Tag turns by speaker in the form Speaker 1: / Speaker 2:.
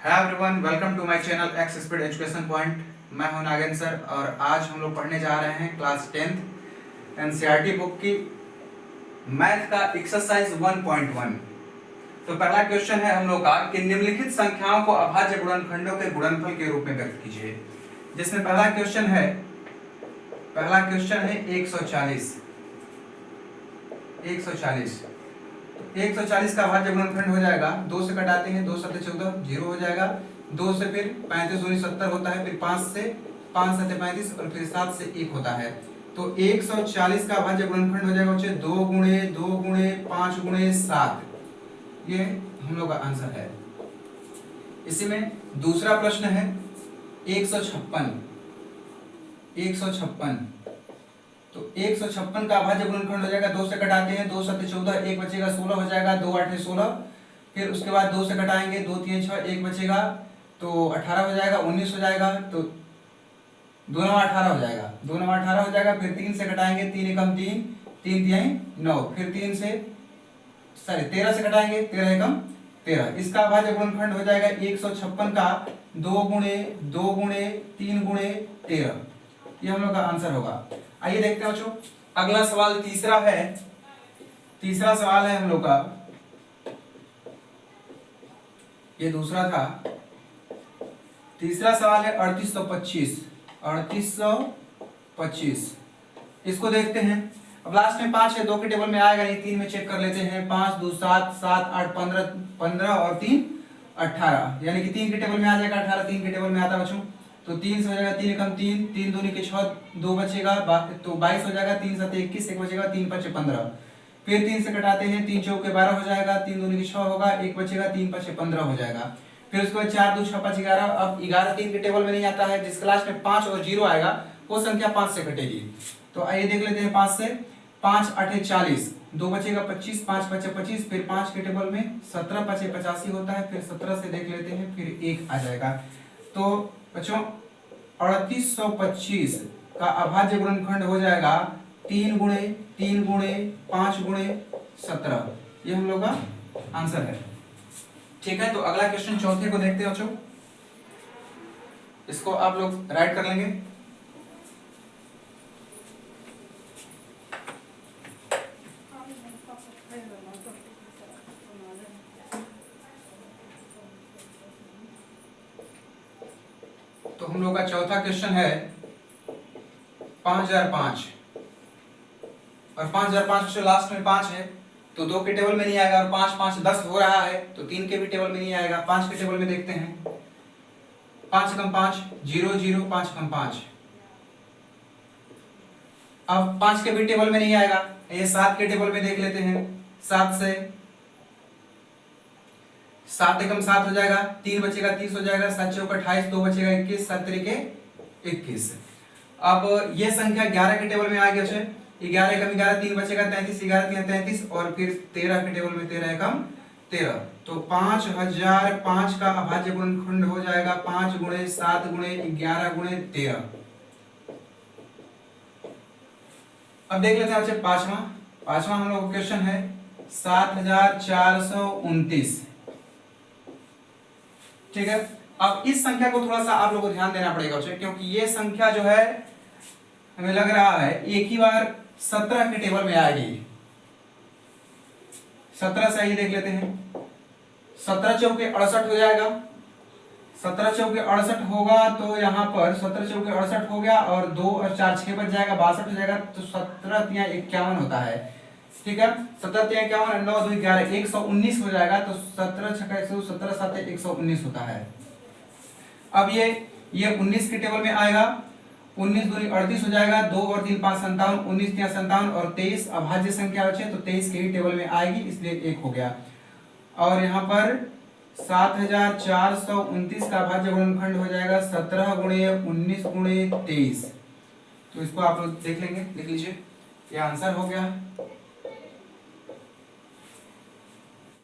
Speaker 1: है everyone, welcome to my channel X speed education point. मैं हूं नागेंद्र सर और आज हम लोग पढ़ने जा रहे हैं क्लास 10th एनसीईआरटी बुक की मैथ का एक्सरसाइज 1.1। तो पहला क्वेश्चन है हम लोग का कि निम्नलिखित संख्याओं को अभाज्य गुणनखंडों के गुणनफल के रूप में व्यक्त कीजिए। जिसमें पहला क्वेश्चन है 140। 140 का अभाज्य गुणनखंड हो जाएगा, 2 से कटाते हैं, 2 7 14 0 हो जाएगा, 2 से फिर 35 दूनी 70 होता है, फिर 5 से 5 7 35 और फिर 7 से 1 होता है। तो 140 का अभाज्य गुणनखंड हो जाएगा 2 गुणे 2 गुणे 5 गुणे 7। ये हम लोग का आंसर है। इसी में दूसरा प्रश्न है 156। तो 156 का अभाज्य गुणनखंड हो जाएगा, 2 से कटाते हैं, 2 7 14 1 बचेगा 16 हो जाएगा, 2 8 16। फिर उसके बाद 2 से कटाएंगे, 2 3 6 1 बचेगा तो 18 हो जाएगा, 19 हो जाएगा, तो 2 9 18 हो जाएगा, 2 9 18 हो जाएगा। फिर 3 से कटाएंगे, 3 एकम 3 3 तिहाई 9। फिर 13 से कटाएंगे, 13 एकम 13। इसका अभाज्य गुणनखंड हो जाएगा 156 का 2 गुणे 2 गुणे 3 गुणे 13। ये हम लोग का आंसर होगा। आइए देखते हैं बच्चों, अगला सवाल तीसरा सवाल है हम लोग का। ये दूसरा था। तीसरा सवाल है 3825। इसको देखते हैं। अब लास्ट में 5 है, 2 के टेबल में आएगा नहीं, 3 में चेक कर लेते हैं। 5 2 7 7 8 15 और 3 18, यानी कि 3 के टेबल में आ जाएगा, 18 3 के टेबल में आता है बच्चों। तो 3 से हो जाएगा, 3 एकम 3 3 दूनी के 6 2 बचेगा, तो 22 हो जाएगा, 3 7 21 1 बचेगा, 3 5 15। फिर 3 से कटाते हैं, 3 चौके 12 हो जाएगा, 3 दूनी के 6 होगा, 1 बचेगा, 3 5 15 हो जाएगा। फिर उसके बाद 4 2 6 5 11। अब 11 3 के टेबल में नहीं आता है, जिस क्लास में 5 और 0 आएगा वो संख्या 5 से कटेगी। तो आइए देख लेते हैं 5 से। 5 8 40, 2 बचेगा 25, 5 5 25। फिर 5 के टेबल में 17 5 85 होता है। फिर 17 से देख लेते हैं, फिर 1 आ जाएगा। तो बच्चों 3825 का अभाज्य गुणनखंड हो जाएगा 3 गुणे 3 गुणे 5 गुणे 17। ये हम लोग का आंसर है। ठीक है, तो अगला क्वेश्चन चौथे को देखते हैं बच्चों। इसको आप लोग राइट कर लेंगे। तो हम लोग का चौथा क्वेश्चन है 5005। और 5005 से लास्ट में 5 है, तो 2 के टेबल में नहीं आएगा, और 5 5 10 हो रहा है, तो 3 के भी टेबल में नहीं आएगा। 5 के टेबल में देखते हैं। 5 एकम 5 0 0 5 एकम 5। अब 5 के भी टेबल में नहीं आएगा, ये 7 के टेबल में देख लेते हैं। 7 से 7 एकम 7 हो जाएगा, 3 बचेगा 30 हो जाएगा, 7 चौक 28, 2 बचेगा 21, 7 तिरिके 21। अब ये संख्या 11 के टेबल में आ गया है। 11 एकम 11, 3 बचेगा 33, 11 3 33, और फिर 13 के टेबल में 13 एकम 13। तो 5005 का अभाज्य गुणनखंड हो जाएगा 5 गुणे 7 गुणे 11 गुणे 13। अब देख लेते हैं बच्चे पांचवा हम लोग क्वेश्चन है 7429। ठीक है, अब इस संख्या को थोड़ा सा आप लोगों को ध्यान देना पड़ेगा बच्चे, क्योंकि ये संख्या जो है हमें लग रहा है एक ही बार 17 के टेबल में आएगी। 17 से आइए देख लेते हैं। 17 चौके 68 हो जाएगा। 17 चौके 68 होगा, तो यहाँ पर 17 चौके 68 हो गया, और 2 और 4 6 बच जाएगा, 62 हो जाएगा। तो 17 तिया 51 होता है। ठीक है, 17 तिया 51, 9 2 11 119 हो जाएगा। तो 17 छक्का 100, 17 7 119 होता है। अब ये 19 के टेबल में आएगा। 19 दूनी 38 हो जाएगा, 2 और 3 5 57, 19 तिया 57 और 23 अभाज्य संख्या बचे, तो 23 के ही टेबल में आएगी, इसलिए 1 हो गया। और यहाँ पर 7429 का अभाज्य गुणनखंड हो जाएगा 17 गुणे 19 गुणे 23। तो इसको आप लोग देख लेंगे, लिख लीजिए, ये आंसर हो गया।